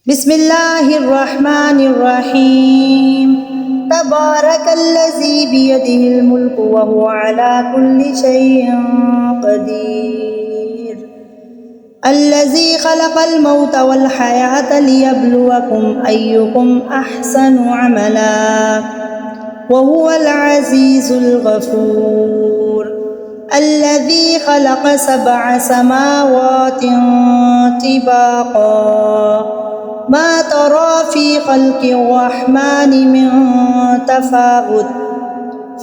بسم الله الرحمن الرحيم تبارك الذي بيده الملك وهو على كل شيء قدير الذي خلق الموت والحياة ليبلوكم أيكم أحسن عملا وهو العزيز الغفور الذي خلق 7 سماوات طباقا ما ترى في خلق الرحمن من تفاوت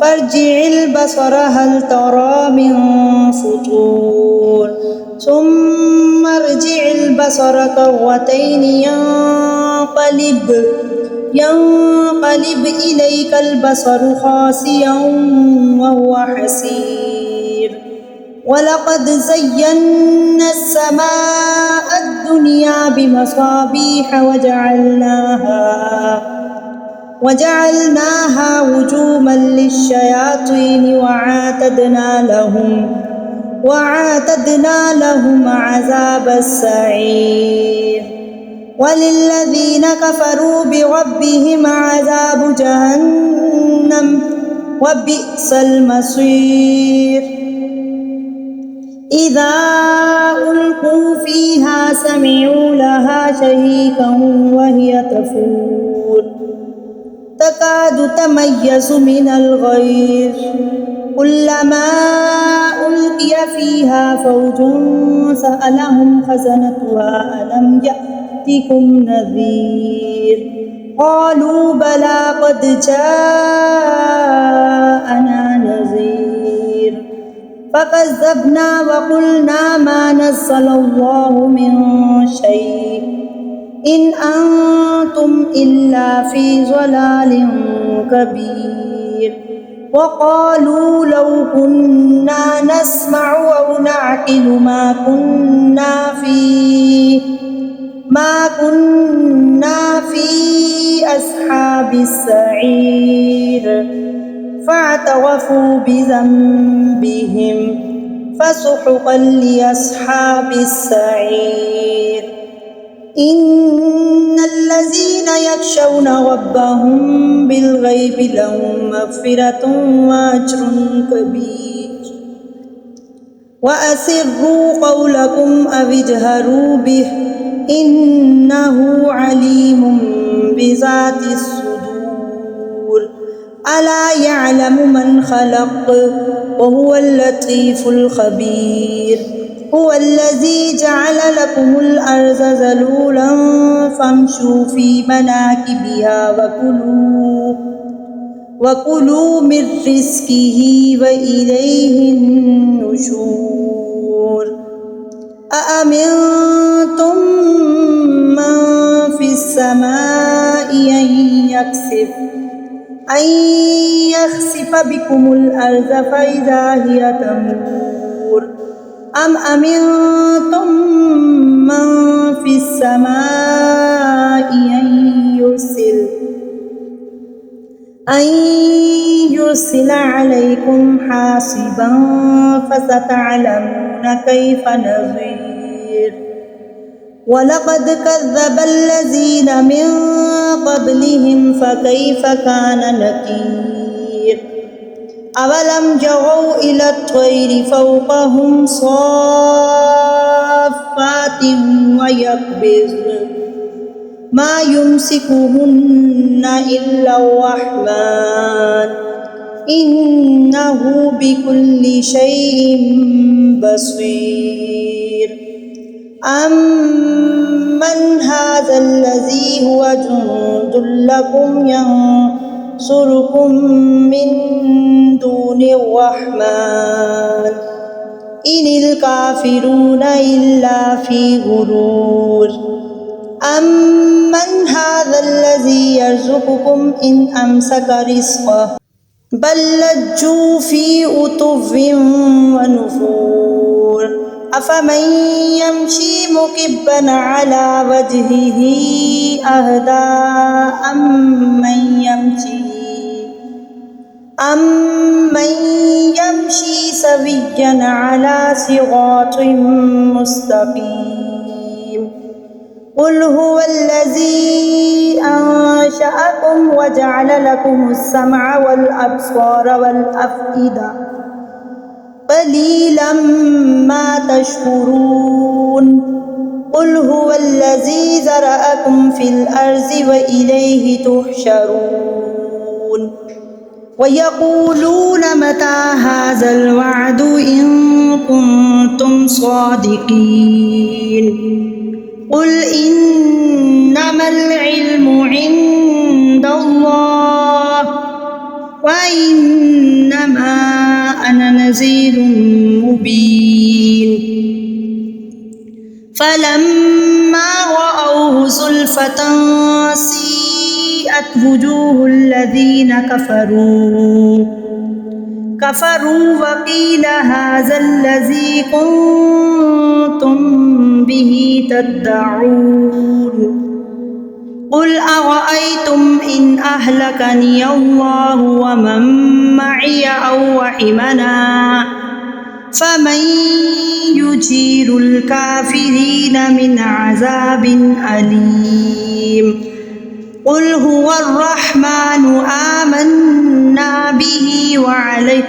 فارجع البصر هل ترى من فطور ثم ارجع البصر كرتين ينقلب إليك البصر خاسئا وهو حسير ولقد زينا السماء الدنيا بمصابيح وجعلناها رجوما للشياطين وأعتدنا لهم عذاب السعير وللذين كفروا بربهم عذاب جهنم وبئس المصير إذا ألقوا فيها سمعوا لها شهيقا وهي تفور تكاد تميز من الغيظ كلما ألقي فيها فوج سألهم خزنتها ألم يأتكم نذير قالوا بلى قد جاءنا نذير فكذبنا وقلنا ما نزل الله من شيء إن أنتم إلا في ضلال كبير وقالوا لو كنا نسمع أو نعقل ما كنا في أصحاب السعير فاعترفوا بذنبهم فسحقا لأصحاب السعير إن الذين يخشون ربهم بالغيب لهم مغفرة وأجر كبير وأسروا قولكم أو اجهروا به إنه عليم بذات الصدور ألا يعلم من خلق وهو اللطيف الخبير هو الذي جعل لكم الأرض ذلولا فامشوا في مناكبها وكلوا من رزقه وإليه النشور أأمنتم من في السماء أن يخسف بكم الأرض فإذا هي تمور أم أمنتم من في السماء أن يرسل عليكم حاصبا فستعلمون كيف نذير ولقد كذب الذين من قبلهم فكيف كان نكير أولم يروا إلى الطير فوقهم صافات ويقبضن ما يمسكهن إلا الرحمن إنه بكل شيء بصير أمن هذا الذي هو جند لكم ينصركم من دون الرحمن إن الكافرون إلا في غرور أمن هذا الذي يرزقكم إن أمسك رزقه بل لجوا في عتو ونفور أفمن يمشي مكبا على وجهه أهدى أمن يمشي سويا على صراط مستقيم قل هو الذي أنشأكم وجعل لكم السمع والأبصار والأفئدة قليلا ما تشكرون قل هو الذي ذرأكم في الأرض وإليه تحشرون ويقولون متى هذا الوعد إن كنتم صادقين قل إنما العلم عند الله وإنما أنا نذير مبين فلما رأوه زلفة سيئت وجوه الذين كفروا وقيل هذا الذي كنتم به تدعون قل أرأيتم إن أهلكني الله ومن معي أو رحمنا فمن يجير الكافرين من عذاب أليم قل هو الرحمن آمنا به وعليه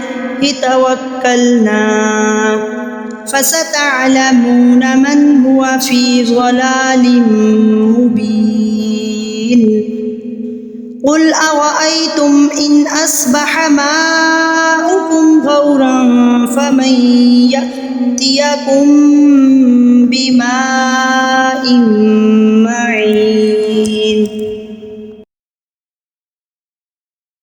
توكلنا فستعلمون من هو في ضلال مبين قل أرأيتم إن أصبح ماؤكم غورا فمن يأتيكم بماء